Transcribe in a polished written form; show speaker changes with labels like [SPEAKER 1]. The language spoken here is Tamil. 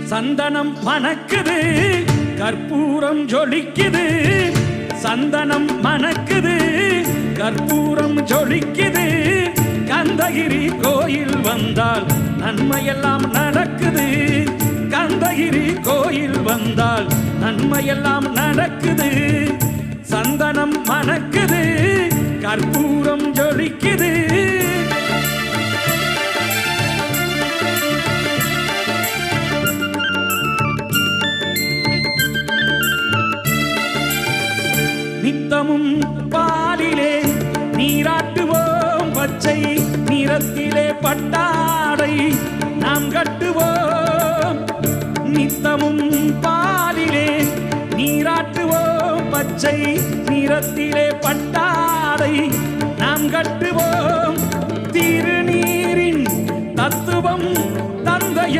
[SPEAKER 1] சந்தனம் மணக்குது, கற்பூரம் ஜொலிக்குது. சந்தனம் மணக்குது, கற்பூரம் ஜொலிக்குது. கந்தகிரி கோயில் வந்தால் நன்மையெல்லாம் நடக்குது. கந்தகிரி கோயில் வந்தால் நன்மையெல்லாம் நடக்குது. சந்தனம் மணக்குது, கற்பூரம் ஜொலிக்குது. நித்தமும் பாலிலே நீராட்டுவோம், பச்சை நிறத்திலே பட்டாடை நாம் கட்டுவோம். நித்தமும் பாலிலே நீராட்டுவோம், பச்சை நிறத்திலே பட்டாடை நாம் கட்டுவோம். திருநீரின் தத்துவம் தந்தைய